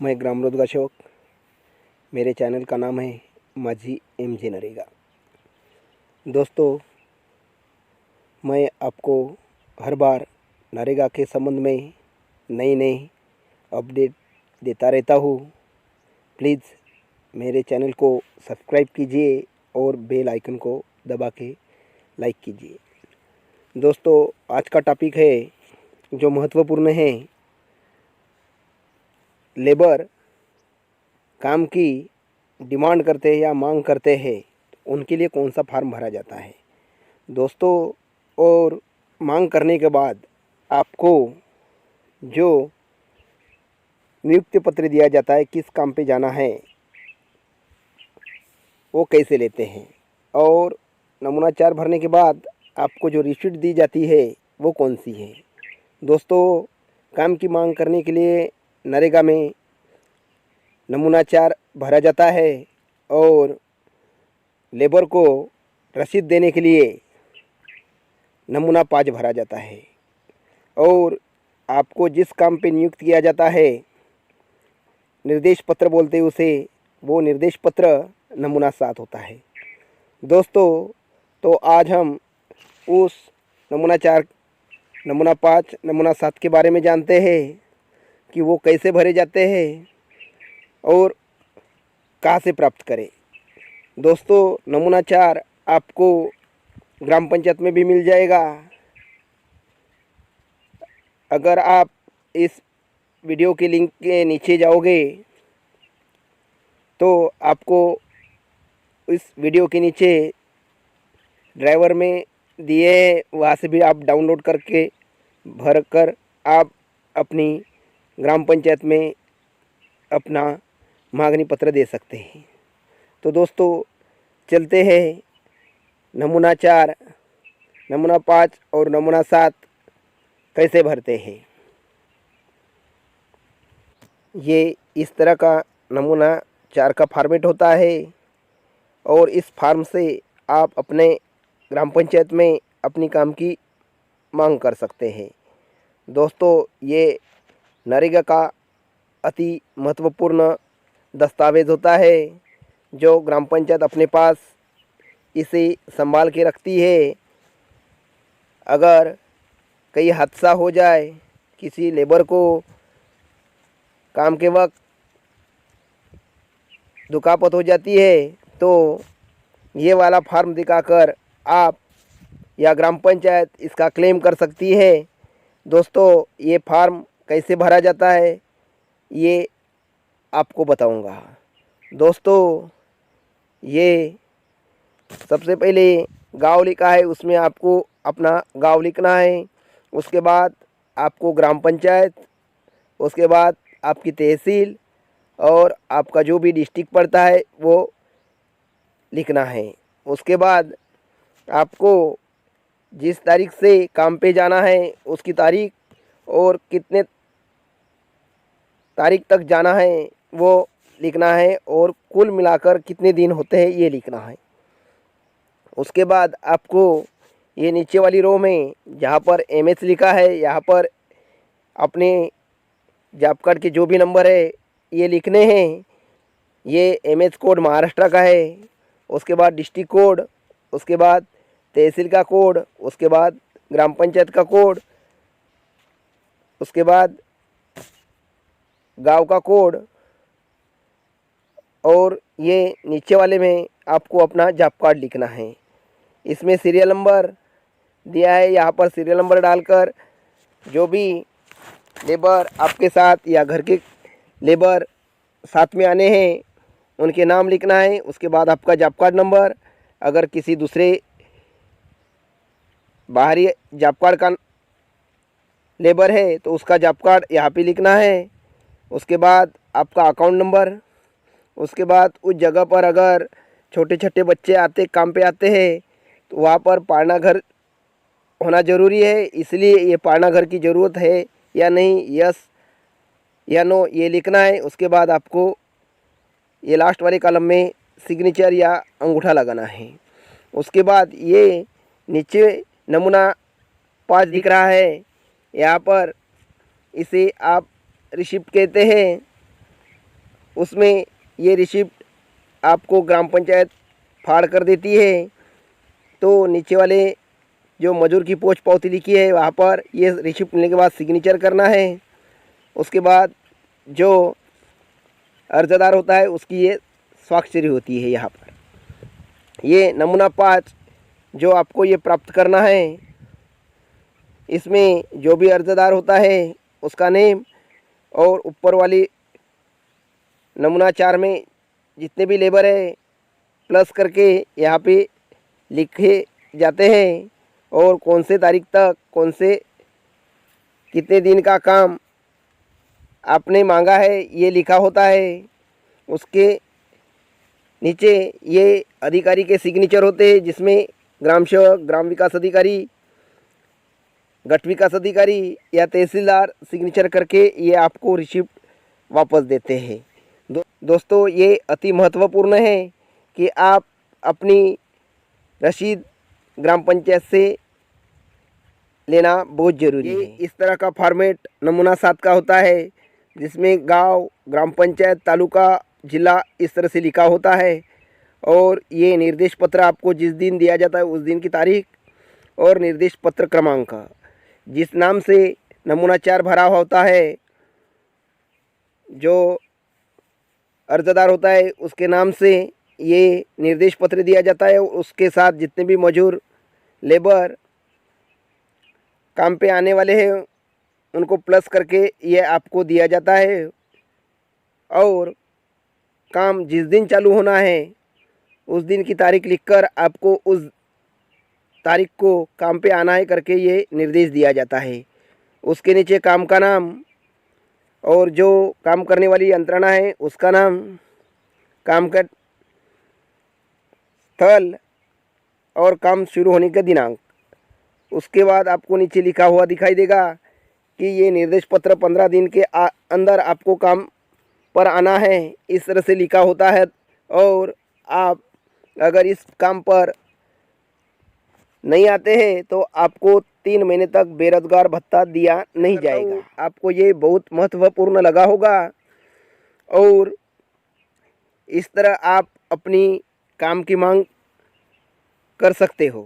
मैं ग्राम रोजगार सेवक, मेरे चैनल का नाम है माझी MG नरेगा। दोस्तों, मैं आपको हर बार नरेगा के संबंध में नई अपडेट देता रहता हूँ। प्लीज़ मेरे चैनल को सब्सक्राइब कीजिए और बेल आइकन को दबा के लाइक कीजिए। दोस्तों, आज का टॉपिक है जो महत्वपूर्ण है, लेबर काम की डिमांड करते हैं या मांग करते हैं, उनके लिए कौन सा फॉर्म भरा जाता है। दोस्तों, और मांग करने के बाद आपको जो नियुक्ति पत्र दिया जाता है, किस काम पे जाना है, वो कैसे लेते हैं, और नमूना 4 भरने के बाद आपको जो रिसीट दी जाती है वो कौन सी है। दोस्तों, काम की मांग करने के लिए नरेगा में नमूना 4 भरा जाता है और लेबर को रसीद देने के लिए नमूना 5 भरा जाता है, और आपको जिस काम पे नियुक्त किया जाता है, निर्देश पत्र बोलते हैं उसे, वो निर्देश पत्र नमूना 7 होता है। दोस्तों, तो आज हम उस नमूना 4, नमूना 5, नमूना 7 के बारे में जानते हैं कि वो कैसे भरे जाते हैं और कहाँ से प्राप्त करें। दोस्तों, नमूना 4 आपको ग्राम पंचायत में भी मिल जाएगा। अगर आप इस वीडियो के लिंक के नीचे जाओगे तो आपको इस वीडियो के नीचे ड्राइवर में दिए, वहाँ से भी आप डाउनलोड करके भर कर आप अपनी ग्राम पंचायत में अपना मांगनी पत्र दे सकते हैं। तो दोस्तों, चलते हैं नमूना 4, नमूना 5 और नमूना 7 कैसे भरते हैं। ये इस तरह का नमूना 4 का फॉर्मेट होता है और इस फॉर्म से आप अपने ग्राम पंचायत में अपनी काम की मांग कर सकते हैं। दोस्तों, ये नरेगा का अति महत्वपूर्ण दस्तावेज़ होता है जो ग्राम पंचायत अपने पास इसे संभाल के रखती है। अगर कहीं हादसा हो जाए, किसी लेबर को काम के वक्त दुखापत हो जाती है, तो ये वाला फॉर्म दिखाकर आप या ग्राम पंचायत इसका क्लेम कर सकती है। दोस्तों, ये फॉर्म कैसे भरा जाता है ये आपको बताऊंगा। दोस्तों, ये सबसे पहले गांव लिखा है, उसमें आपको अपना गांव लिखना है। उसके बाद आपको ग्राम पंचायत, उसके बाद आपकी तहसील और आपका जो भी डिस्ट्रिक्ट पड़ता है वो लिखना है। उसके बाद आपको जिस तारीख से काम पे जाना है उसकी तारीख और कितने तारीख तक जाना है वो लिखना है, और कुल मिलाकर कितने दिन होते हैं ये लिखना है। उसके बाद आपको ये नीचे वाली रो में जहाँ पर MS लिखा है, यहाँ पर अपने जॉब कार्ड के जो भी नंबर है ये लिखने हैं। ये MS कोड महाराष्ट्र का है, उसके बाद डिस्ट्रिक्ट कोड, उसके बाद तहसील का कोड, उसके बाद ग्राम पंचायत का कोड, उसके बाद गांव का कोड, और ये नीचे वाले में आपको अपना जॉब कार्ड लिखना है। इसमें सीरियल नंबर दिया है, यहाँ पर सीरियल नंबर डालकर जो भी लेबर आपके साथ या घर के लेबर साथ में आने हैं उनके नाम लिखना है। उसके बाद आपका जॉब कार्ड नंबर, अगर किसी दूसरे बाहरी जॉब कार्ड का लेबर है तो उसका जॉब कार्ड यहाँ पे लिखना है। उसके बाद आपका अकाउंट नंबर, उसके बाद उस जगह पर अगर छोटे छोटे बच्चे आते काम पे आते हैं तो वहाँ पर पालना घर होना ज़रूरी है, इसलिए ये पालना घर की ज़रूरत है या नहीं, यस या नो ये लिखना है। उसके बाद आपको ये लास्ट वाले कॉलम में सिग्नेचर या अंगूठा लगाना है। उसके बाद ये नीचे नमूना 5 दिख रहा है, यहाँ पर इसे आप रिसिप्ट कहते हैं। उसमें ये रिसिप्ट आपको ग्राम पंचायत फाड़ कर देती है। तो नीचे वाले जो मजूर की पोस्ट पावती लिखी है वहाँ पर ये रिसिप्ट मिलने के बाद सिग्नेचर करना है। उसके बाद जो अर्जदार होता है उसकी ये स्वाक्षरी होती है। यहाँ पर ये नमूना 5 जो आपको ये प्राप्त करना है, इसमें जो भी अर्जदार होता है उसका नेम और ऊपर वाली नमूना 4 में जितने भी लेबर है प्लस करके यहाँ पे लिखे जाते हैं और कौन से तारीख तक कौन से कितने दिन का काम आपने मांगा है ये लिखा होता है। उसके नीचे ये अधिकारी के सिग्नेचर होते हैं जिसमें ग्राम सेवक, ग्राम विकास अधिकारी, गट विकास अधिकारी या तहसीलदार सिग्नेचर करके ये आपको रिसिप्ट वापस देते हैं। दोस्तों ये अति महत्वपूर्ण है कि आप अपनी रसीद ग्राम पंचायत से लेना बहुत ज़रूरी है। इस तरह का फॉर्मेट नमूना 7 का होता है जिसमें गांव, ग्राम पंचायत, तालुका, जिला इस तरह से लिखा होता है और ये निर्देश पत्र आपको जिस दिन दिया जाता है उस दिन की तारीख और निर्देश पत्र क्रमांक, जिस नाम से नमूना 4 भरा हुआ होता है, जो अर्जदार होता है उसके नाम से ये निर्देश पत्र दिया जाता है। उसके साथ जितने भी मजूर लेबर काम पे आने वाले हैं उनको प्लस करके ये आपको दिया जाता है और काम जिस दिन चालू होना है उस दिन की तारीख लिखकर आपको उस तारीख को काम पे आना है करके ये निर्देश दिया जाता है। उसके नीचे काम का नाम और जो काम करने वाली यंत्रणा है उसका नाम, काम का स्थल और काम शुरू होने का दिनांक। उसके बाद आपको नीचे लिखा हुआ दिखाई देगा कि ये निर्देश पत्र 15 दिन के अंदर आपको काम पर आना है, इस तरह से लिखा होता है। और आप अगर इस काम पर नहीं आते हैं तो आपको 3 महीने तक बेरोजगार भत्ता दिया नहीं जाएगा। आपको ये बहुत महत्वपूर्ण लगा होगा और इस तरह आप अपनी काम की मांग कर सकते हो।